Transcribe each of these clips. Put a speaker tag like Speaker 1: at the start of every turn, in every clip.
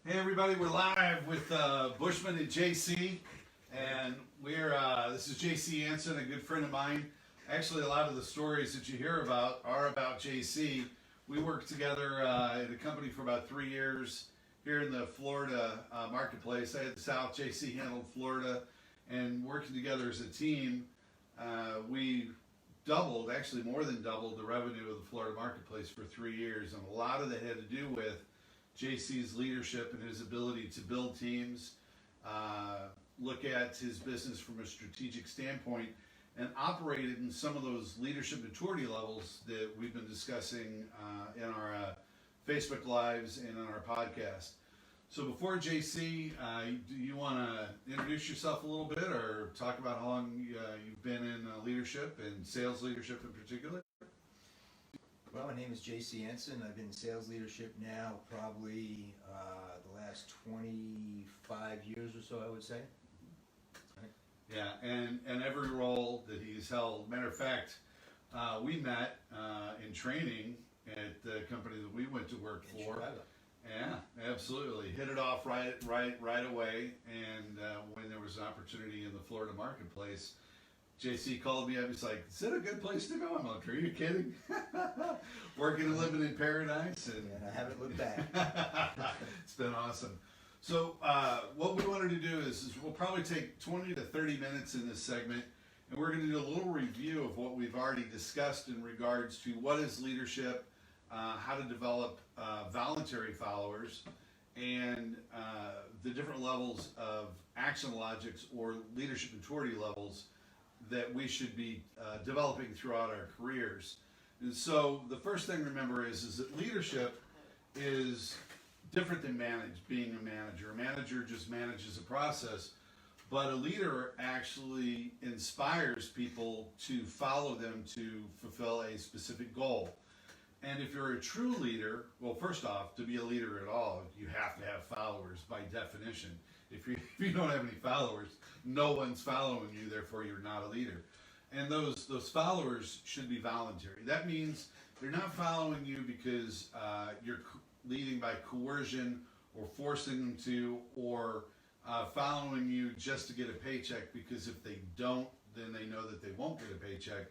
Speaker 1: Hey everybody, we're live with Bushman and JC, and this is JC Anson, a good friend of mine. Actually, a lot of the stories that you hear about are about JC. We worked together at a company for about 3 years here in the Florida marketplace. I had the South, JC handled Florida, and working together as a team, we doubled, actually more than doubled the revenue of the Florida marketplace for 3 years, and a lot of that had to do with JC's leadership and his ability to build teams, look at his business from a strategic standpoint, and operate it in some of those leadership maturity levels that we've been discussing in our Facebook Lives and on our podcast. So before JC, do you want to introduce yourself a little bit or talk about how long you've been in leadership and sales leadership in particular?
Speaker 2: Well, my name is JC Anson. I've been in sales leadership now probably the last 25 years or so, I would say.
Speaker 1: Yeah, and every role that he's held. Matter of fact, we met in training at the company that we went to work
Speaker 2: In
Speaker 1: for.
Speaker 2: Chicago.
Speaker 1: Yeah, absolutely. Hit it off right away. And when there was an opportunity in the Florida marketplace, JC called me up. He's like, "Is that a good place to go?" I'm like, "Are you kidding?" Working and living in paradise, and
Speaker 2: I haven't looked back.
Speaker 1: It's been awesome. So what we wanted to do is we'll probably take 20 to 30 minutes in this segment, and we're going to do a little review of what we've already discussed in regards to what is leadership, how to develop voluntary followers, and the different levels of action logics or leadership maturity levels that we should be developing throughout our careers. And so the first thing to remember is that leadership is different than being a manager. A manager just manages a process, but a leader actually inspires people to follow them to fulfill a specific goal. And if you're a true leader, well, first off, to be a leader at all, you have to have followers by definition. If you don't have any followers, no one's following you, therefore you're not a leader. And those followers should be voluntary. That means they're not following you because you're leading by coercion or forcing them to, or following you just to get a paycheck, because if they don't, then they know that they won't get a paycheck.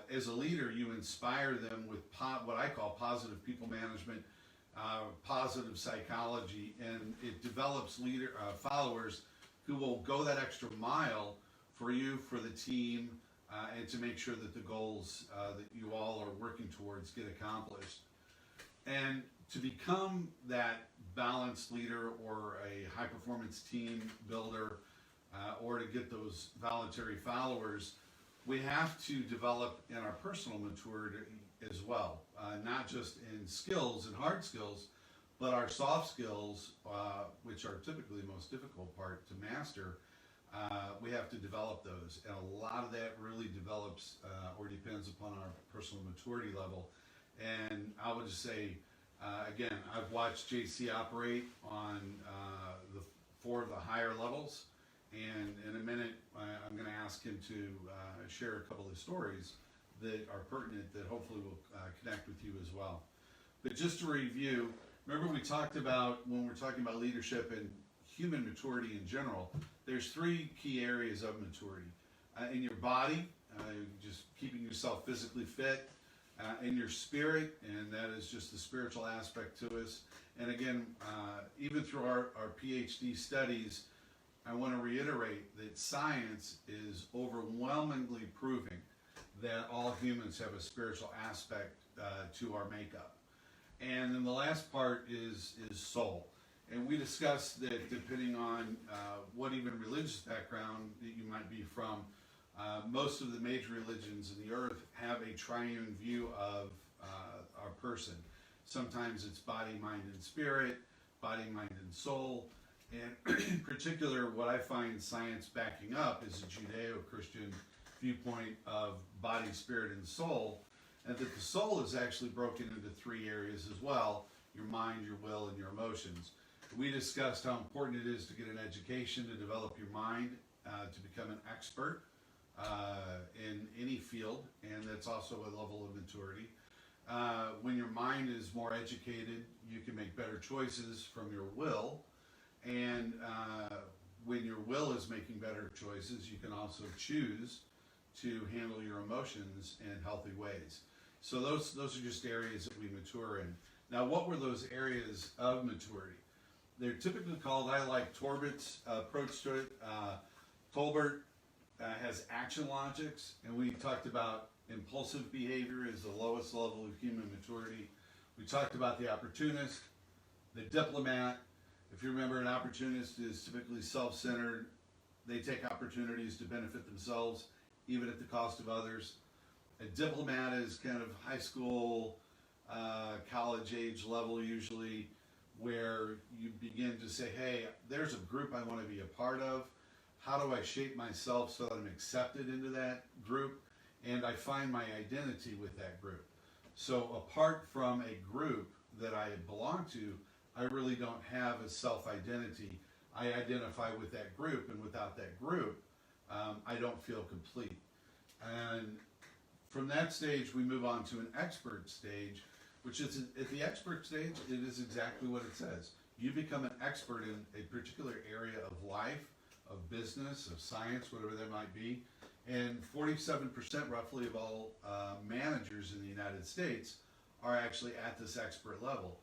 Speaker 1: As a leader, you inspire them with what I call positive people management, positive psychology, and it develops followers who will go that extra mile for you, for the team, and to make sure that the goals that you all are working towards get accomplished. And to become that balanced leader or a high performance team builder, or to get those voluntary followers, we have to develop in our personal maturity as well, not just in skills and hard skills, but our soft skills, which are typically the most difficult part to master. We have to develop those, and a lot of that really develops or depends upon our personal maturity level. And I would just say, again, I've watched JC operate on the 4 of the higher levels, and in a minute I'm going to ask him to share a couple of stories that are pertinent that hopefully will connect with you as well. But just to review, remember we talked about, when we're talking about leadership and human maturity in general, there's 3 key areas of maturity. In your body, just keeping yourself physically fit. In your spirit, and that is just the spiritual aspect to us. And again, even through our PhD studies, I want to reiterate that science is overwhelmingly proving that all humans have a spiritual aspect to our makeup. And then the last part is soul. And we discussed that depending on what even religious background that you might be from, most of the major religions in the earth have a triune view of our person. Sometimes it's body, mind, and spirit, body, mind, and soul. And in particular, what I find science backing up is a Judeo-Christian viewpoint of body, spirit, and soul, and that the soul is actually broken into 3 areas as well: your mind, your will, and your emotions. We discussed how important it is to get an education to develop your mind, to become an expert in any field, and that's also a level of maturity. when your mind is more educated, you can make better choices from your will. And when your will is making better choices, you can also choose to handle your emotions in healthy ways. So those are just areas that we mature in. Now, what were those areas of maturity? They're typically called, I like Torbert's approach to it. Tolbert has action logics, and we talked about impulsive behavior is the lowest level of human maturity. We talked about the opportunist, the diplomat. If you remember, an opportunist is typically self-centered. They take opportunities to benefit themselves, even at the cost of others. A diplomat is kind of high school, college age level usually, where you begin to say, hey, there's a group I want to be a part of. How do I shape myself so that I'm accepted into that group? And I find my identity with that group. So apart from a group that I belong to, I really don't have a self-identity. I identify with that group, and without that group, I don't feel complete. And from that stage, we move on to an expert stage, which is, at the expert stage, it is exactly what it says. You become an expert in a particular area of life, of business, of science, whatever that might be. And 47% roughly of all managers in the United States are actually at this expert level.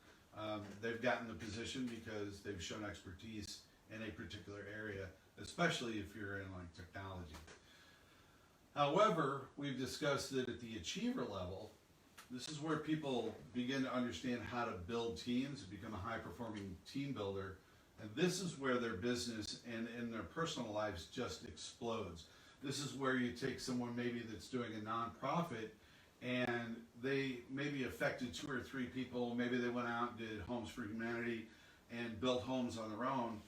Speaker 1: They've gotten the position because they've shown expertise in a particular area, especially if you're in like technology. However, we've discussed that at the achiever level, this is where people begin to understand how to build teams and become a high-performing team builder. And this is where their business and in their personal lives just explodes. This is where you take someone maybe that's doing a nonprofit and they maybe affected 2 or 3 people. Maybe they went out and did Homes for Humanity and built homes on their own.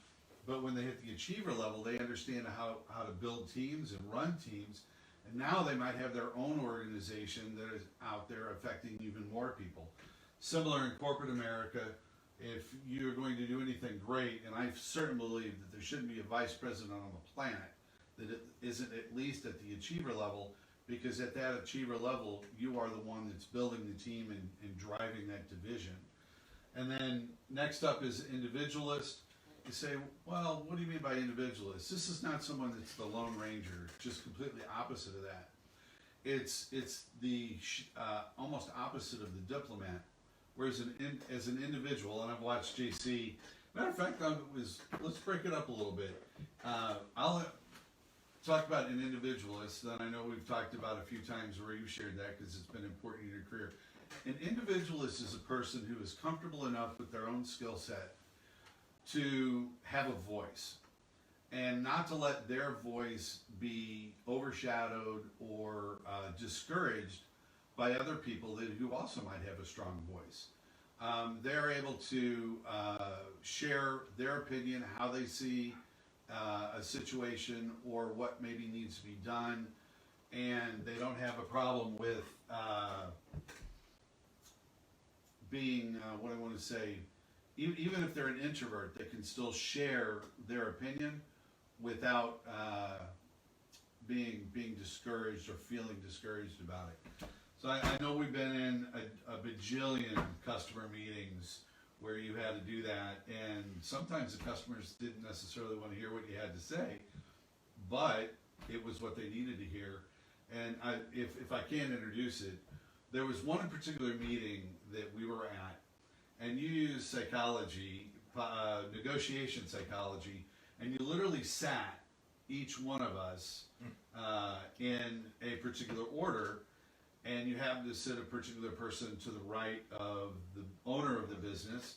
Speaker 1: But when they hit the achiever level, they understand how to build teams and run teams. And now they might have their own organization that is out there affecting even more people. Similar in corporate America, if you're going to do anything great, and I certainly believe that there shouldn't be a vice president on the planet that it isn't at least at the achiever level, because at that achiever level, you are the one that's building the team and driving that division. And then next up is individualist. You say, well, what do you mean by individualist? This is not someone that's the Lone Ranger, just completely opposite of that. It's the almost opposite of the diplomat. Whereas as an individual, and I've watched JC, matter of fact, let's break it up a little bit. I'll talk about an individualist that I know we've talked about a few times where you've shared that because it's been important in your career. An individualist is a person who is comfortable enough with their own skill set to have a voice and not to let their voice be overshadowed or discouraged by other people who also might have a strong voice. They're able to share their opinion, how they see a situation or what maybe needs to be done, and they don't have a problem with being, what I want to say, even if they're an introvert, they can still share their opinion without being discouraged or feeling discouraged about it. So I know we've been in a bajillion customer meetings where you had to do that, and sometimes the customers didn't necessarily want to hear what you had to say, but it was what they needed to hear. And if I can introduce it, there was one in particular meeting that we were at, and you use psychology, negotiation psychology, and you literally sat each one of us in a particular order, and you happened to sit a particular person to the right of the owner of the business,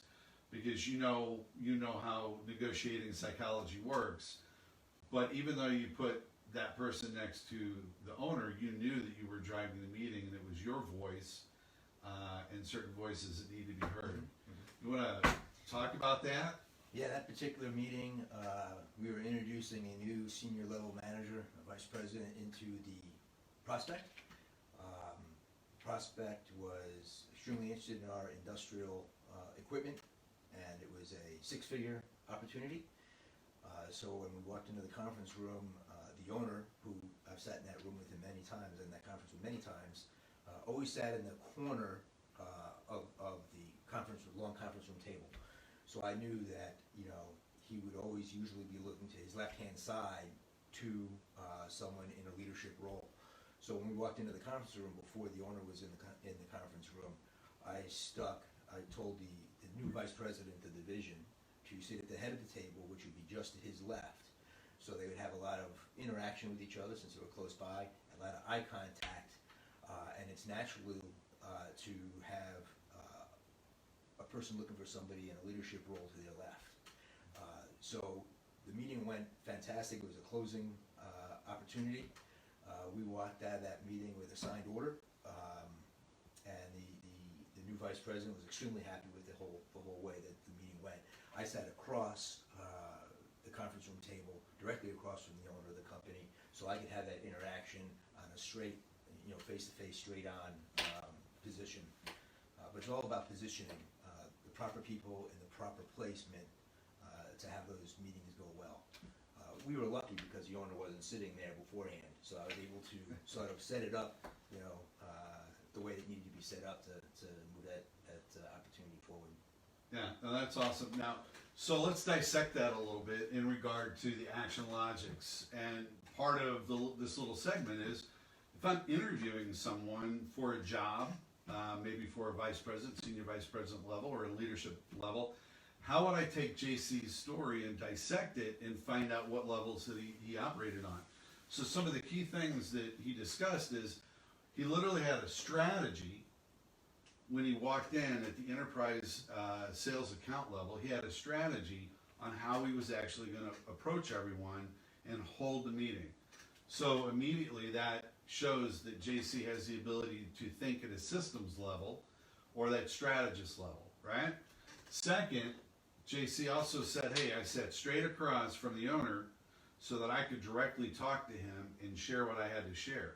Speaker 1: because you know how negotiating psychology works. But even though you put that person next to the owner, you knew that you were driving the meeting and it was your voice and certain voices that need to be heard. You want to talk about that?
Speaker 2: Yeah, that particular meeting, we were introducing a new senior level manager, a vice president, into the prospect. Prospect was extremely interested in our industrial equipment, and it was a 6-figure opportunity. So when we walked into the conference room, the owner, who I've sat in that room with him many times, in that conference room many times, always sat in the corner So I knew that, he would always usually be looking to his left-hand side to someone in a leadership role. So when we walked into the conference room before the owner was in the conference room, I told the new vice president of the division to sit at the head of the table, which would be just to his left. So they would have a lot of interaction with each other since they were close by, a lot of eye contact, and it's natural to have a person looking for somebody in a leadership role to their left. So the meeting went fantastic. It was a closing opportunity. We walked out of that meeting with a signed order, and the new vice president was extremely happy with the whole way that the meeting went. I sat across the conference room table, directly across from the owner of the company, so I could have that interaction on a straight, face-to-face, straight-on position. But it's all about positioning the proper people in the proper placement to have those meetings go well. We were lucky because the owner wasn't sitting there beforehand, so I was able to sort of set it up, the way it needed to be set up to move that opportunity forward.
Speaker 1: Yeah, no, that's awesome. Now, so let's dissect that a little bit in regard to the action logics. And part of this little segment is, if I'm interviewing someone for a job, maybe for a vice president, senior vice president level, or a leadership level, how would I take JC's story and dissect it and find out what levels that he operated on? So some of the key things that he discussed is he literally had a strategy when he walked in at the enterprise sales account level. He had a strategy on how he was actually going to approach everyone and hold the meeting. So immediately that shows that JC has the ability to think at a systems level or that strategist level, right? Second, JC also said, hey, I sat straight across from the owner so that I could directly talk to him and share what I had to share.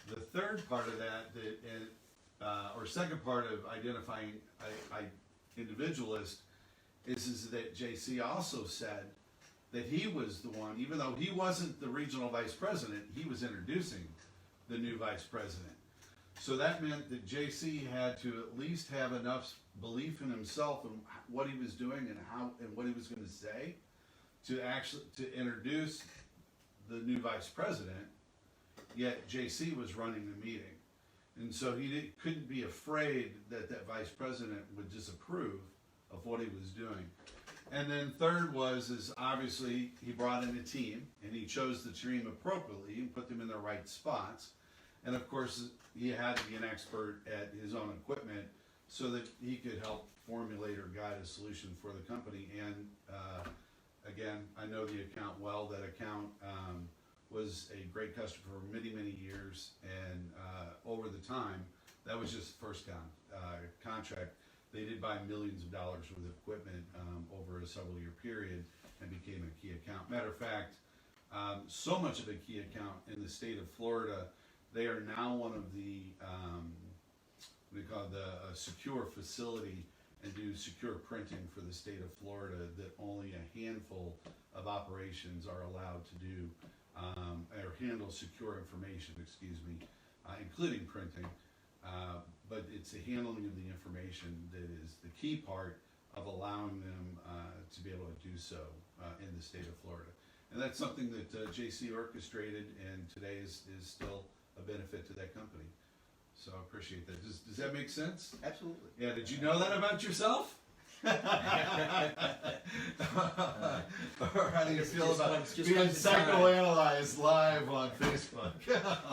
Speaker 1: The third part of that, or second part of identifying individualist is that JC also said that he was the one, even though he wasn't the regional vice president, he was introducing the new vice president. So that meant that JC had to at least have enough belief in himself and what he was doing and how and what he was going to say to introduce the new vice president. Yet JC was running the meeting, and so he couldn't be afraid that that vice president would disapprove of what he was doing. And then third is obviously he brought in a team and he chose the team appropriately and put them in the right spots. And of course, he had to be an expert at his own equipment so that he could help formulate or guide a solution for the company. And again, I know the account well. That account was a great customer for many, many years. And over the time, that was just the first contract. They did buy millions of dollars worth of equipment over a several-year period and became a key account. Matter of fact, so much of a key account in the state of Florida, they are now one of the, what do you call it, the secure facility and do secure printing for the state of Florida that only a handful of operations are allowed to do, or handle secure information, including printing. But it's the handling of the information that is the key part of allowing them to be able to do so in the state of Florida. And that's something that JC orchestrated and today is still a benefit to that company. So I appreciate that. Does that make sense?
Speaker 2: Absolutely.
Speaker 1: Yeah, did you know that about yourself? Or how do you feel about being psychoanalyzed live on Facebook?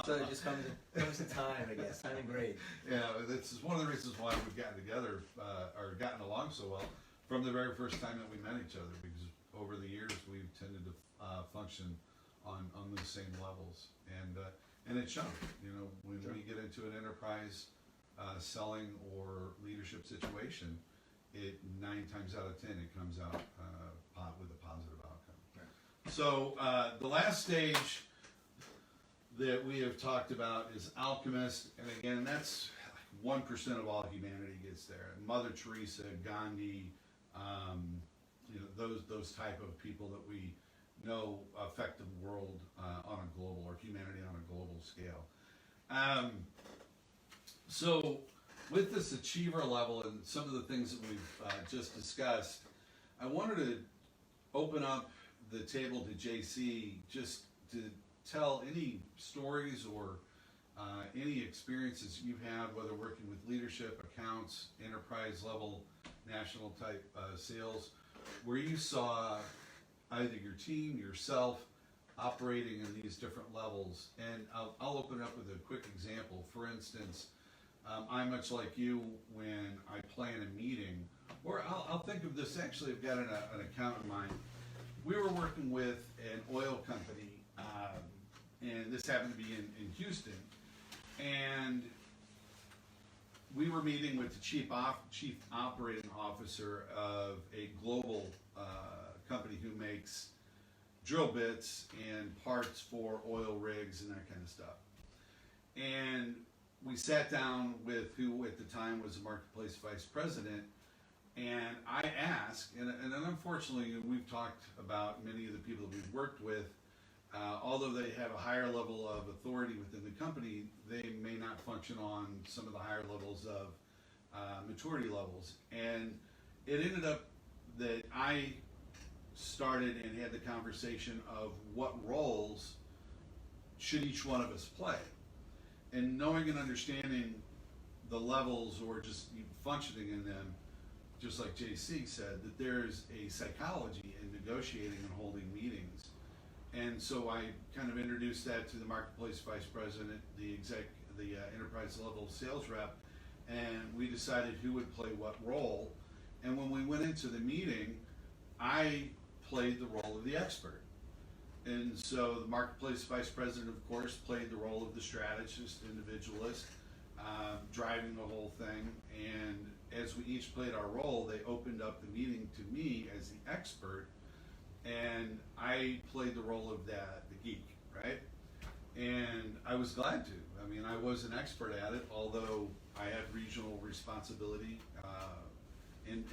Speaker 2: So it just comes to time, I guess, time and grade.
Speaker 1: Yeah, this is one of the reasons why we've gotten together, or gotten along so well from the very first time that we met each other, because over the years we've tended to function on those same levels. And it's shown, when we get into an enterprise selling or leadership situation, 9 times out of 10 it comes out with a positive outcome. Right. So the last stage that we have talked about is alchemist, and again, that's 1% of all humanity gets there. Mother Teresa, Gandhi, those type of people that we know affect the world on a global, or humanity on a global scale. So with this achiever level and some of the things that we've just discussed, I wanted to open up the table to JC just to tell any stories or any experiences you have, whether working with leadership, accounts, enterprise level, national type sales, where you saw either your team, yourself, operating in these different levels. And I'll open up with a quick example. For instance, I'm much like you when I plan a meeting, or I'll think of this, actually I've got an account in mind. We were working with an oil company, and this happened to be in Houston, and we were meeting with the chief operating officer of a global company who makes drill bits and parts for oil rigs and that kind of stuff. And we sat down with who at the time was the marketplace vice president, and I asked, and unfortunately we've talked about many of the people that we've worked with, although they have a higher level of authority within the company, they may not function on some of the higher levels of maturity levels. And it ended up that I started and had the conversation of what roles should each one of us play. And knowing and understanding the levels or just functioning in them, just like JC said, that there's a psychology in negotiating and holding meetings. And so I kind of introduced that to the marketplace vice president, the enterprise level sales rep, and we decided who would play what role. And when we went into the meeting, I played the role of the expert. And so the marketplace vice president, of course, played the role of the strategist, individualist, driving the whole thing. And as we each played our role, they opened up the meeting to me as the expert, and I played the role of the geek, right? And I was glad to. I mean, I was an expert at it, although I had regional responsibility, and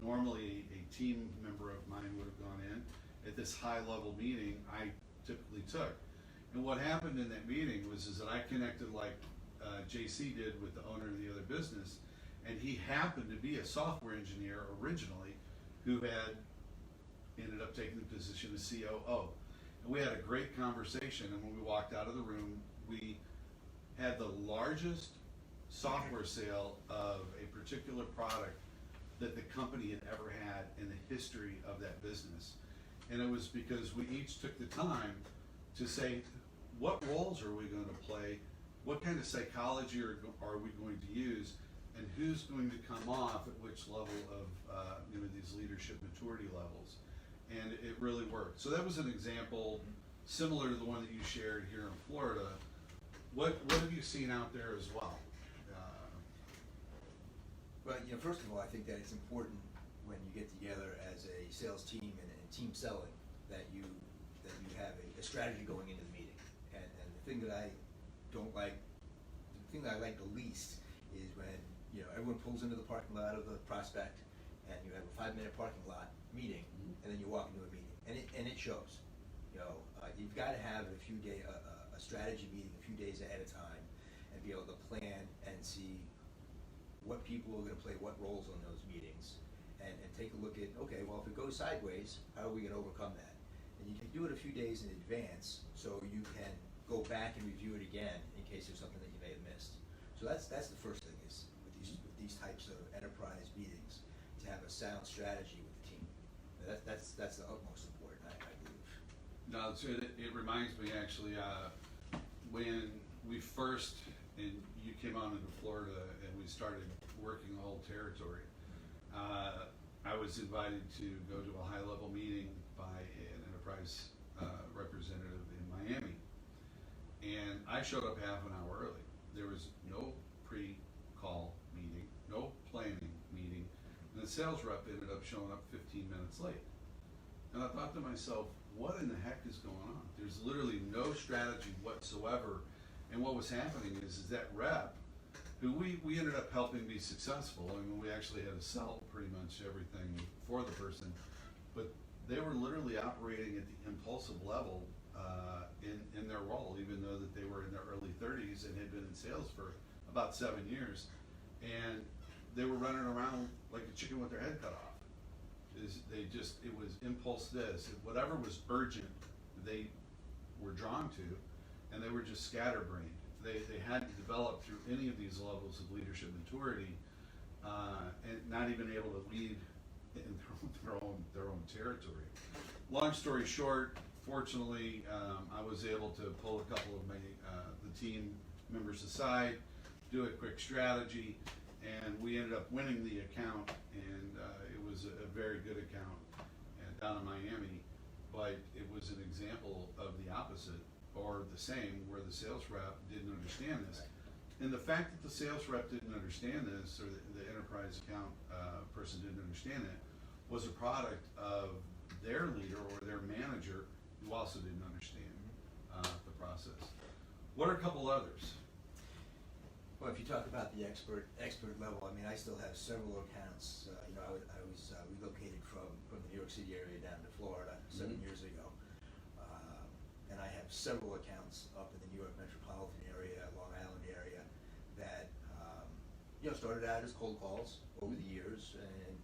Speaker 1: normally a team member of mine would have gone in. At this high level meeting, I typically took. And what happened in that meeting is that I connected like JC did with the owner of the other business, and he happened to be a software engineer originally who had ended up taking the position of COO. And we had a great conversation, and when we walked out of the room, we had the largest software sale of a particular product that the company had ever had in the history of that business. And it was because we each took the time to say, what roles are we going to play? What kind of psychology are we going to use? And who's going to come off at which level of these leadership maturity levels? And it really worked. So that was an example similar to the one that you shared here in Florida. What have you seen out there as well?
Speaker 2: Well, first of all, I think that it's important when you get together as a sales team and team selling that you have a strategy going into the meeting. And the thing that I don't like, the thing that I like the least is when everyone pulls into the parking lot of the prospect, and you have a 5-minute parking lot meeting, and then you walk into a meeting, and it shows. You've got to have a strategy meeting a few days ahead of time, and be able to plan and see what people are going to play what roles on those meetings, and take a look at, okay, well, if it goes sideways, how are we going to overcome that? And you can do it a few days in advance, so you can go back and review it again in case there's something that you may have missed. So that's the first thing is with these types of enterprise meetings, to have a sound strategy with the team. That's the utmost important, I believe.
Speaker 1: No, it reminds me actually when we first, and you came on into Florida and we started working the whole territory, I was invited to go to a high-level meeting by an enterprise representative in Miami, and I showed up half an hour early. There was no pre-call meeting, no planning meeting, and the sales rep ended up showing up 15 minutes late. And I thought to myself, what in the heck is going on? There's literally no strategy whatsoever. And what was happening is that rep, who we ended up helping be successful, I mean, we actually had to sell pretty much everything for the person, but they were literally operating at the impulsive level in their role, even though that they were in their early 30s and had been in sales for about 7 years. And they were running around like a chicken with their head cut off. is it was impulse this, whatever was urgent, they were drawn to, and they were just scatterbrained. They hadn't developed through any of these levels of leadership maturity, and not even able to lead in their own territory. Long story short, fortunately, I was able to pull a couple of the team members aside, do a quick strategy, and we ended up winning the account, and it was a very good account down in Miami, but it was an example of the opposite, or the same, where the sales rep didn't understand this. And the fact that the sales rep didn't understand this, or the enterprise account person didn't understand it, was a product of their leader or their manager who also didn't understand the process. What are a couple others?
Speaker 2: Well, if you talk about the expert level, I mean, I still have several accounts. I was relocated from the New York City area down to Florida 7 years ago, and I have several accounts up in the New York metropolitan area, Long Island area, that started out as cold calls over the years, and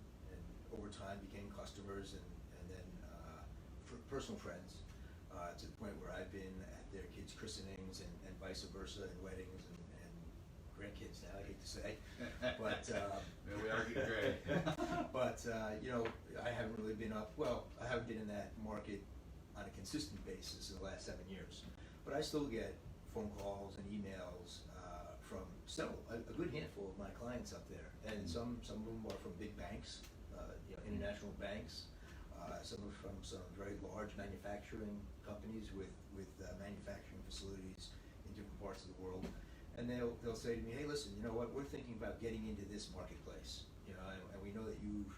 Speaker 2: over time became customers, and then personal friends, to the point where I've been at their kids' christenings and vice versa, and weddings and grandkids now, I hate to say, but
Speaker 1: Yeah, we are getting great.
Speaker 2: but I haven't really been I haven't been in that market on a consistent basis in the last 7 years, but I still get phone calls and emails from a good handful of my clients up there, and some of them are from big banks, international banks, some are from some very large manufacturing companies with manufacturing facilities in different parts of the world. And they'll say to me, hey, listen, you know what, we're thinking about getting into this marketplace, and we know that you've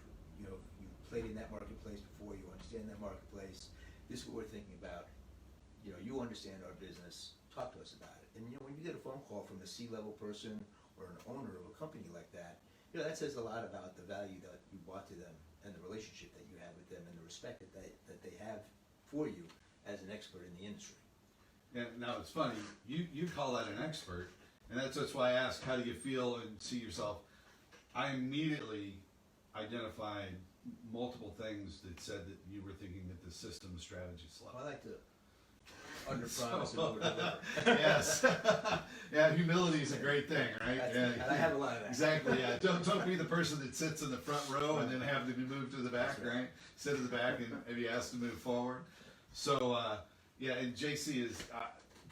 Speaker 2: played in that marketplace before, you understand that marketplace, this is what we're thinking about, you understand our business, talk to us about it. And when you get a phone call from a C-level person or an owner of a company like that, that says a lot about the value that you brought to them, and the relationship that you have with them, and the respect that they have for you as an expert in the industry.
Speaker 1: And now it's funny, you call that an expert, and that's why I asked, how do you feel and see yourself? I immediately identified multiple things that said that you were thinking that the system strategy slow.
Speaker 2: I like to under-promise and over-deliver.
Speaker 1: Yes. Yeah, humility is a great thing, right?
Speaker 2: And I have a lot of that.
Speaker 1: Exactly, yeah. Don't be the person that sits in the front row and then have to be moved to the back, right? Sit in the back and maybe asked to move forward. So, yeah, and JC has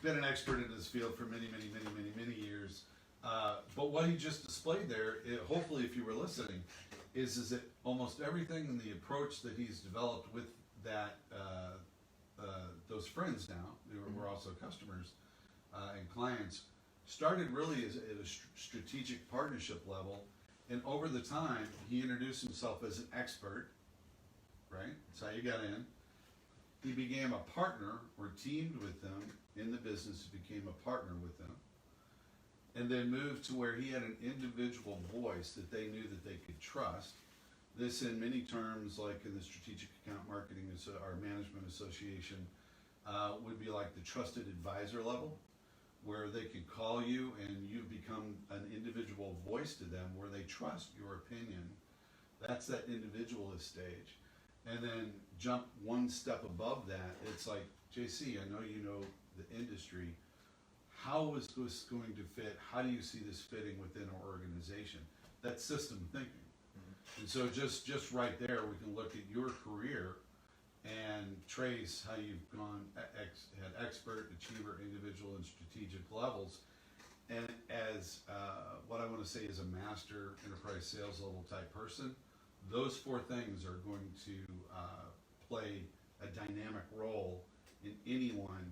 Speaker 1: been an expert in this field for many years. But what he just displayed there, hopefully if you were listening, is that almost everything in the approach that he's developed with that those friends now, we're also customers and clients, started really at a strategic partnership level, and over the time he introduced himself as an expert, right? That's how you got in. He became a partner, or teamed with them in the business, became a partner with them, and then moved to where he had an individual voice that they knew that they could trust. This in many terms, like in the Strategic Account Marketing or Management Association, would be like the trusted advisor level, where they could call you and you become an individual voice to them, where they trust your opinion. That's that individualist stage. And then jump one step above that, it's like, JC, I know you know the industry. How is this going to fit? How do you see this fitting within our organization? That's system thinking. And so just right there, we can look at your career and trace how you've gone had expert, achiever, individual, and strategic levels. And as what I want to say is a master enterprise sales level type person, those four things are going to play a dynamic role in anyone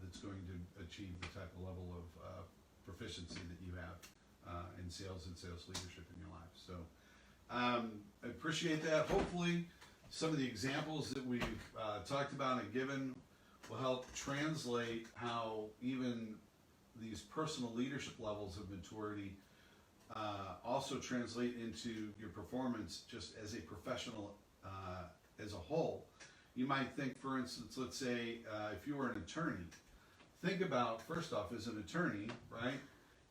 Speaker 1: that's going to achieve the type of level of proficiency that you have in sales and sales leadership in your life. So I appreciate that. Hopefully some of the examples that we've talked about and given will help translate how even these personal leadership levels of maturity also translate into your performance just as a professional as a whole. You might think, for instance, let's say if you were an attorney, think about, first off, as an attorney, right,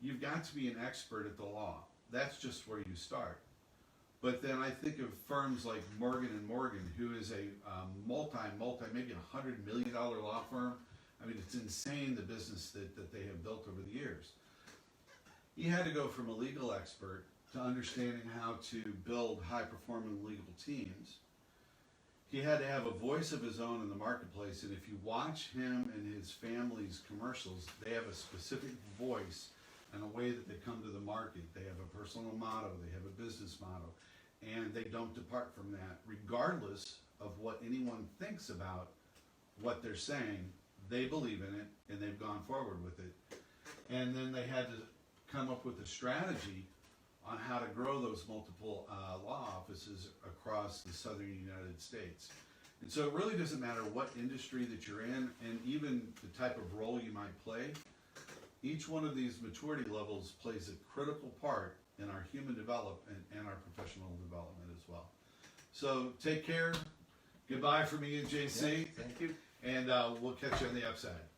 Speaker 1: you've got to be an expert at the law. That's just where you start. But then I think of firms like Morgan and Morgan, who is a maybe $100 million law firm. I mean, it's insane the business that they have built over the years. He had to go from a legal expert to understanding how to build high-performing legal teams. He had to have a voice of his own in the marketplace, and if you watch him and his family's commercials, they have a specific voice and a way that they come to the market. They have a personal motto, they have a business motto, and they don't depart from that, regardless of what anyone thinks about what they're saying. They believe in it, and they've gone forward with it. And then they had to come up with a strategy on how to grow those multiple law offices across the southern United States. And so it really doesn't matter what industry that you're in, and even the type of role you might play. Each one of these maturity levels plays a critical part in our human development and our professional development as well. So take care. Goodbye from me and JC.
Speaker 2: Thank you.
Speaker 1: And we'll catch you on the upside.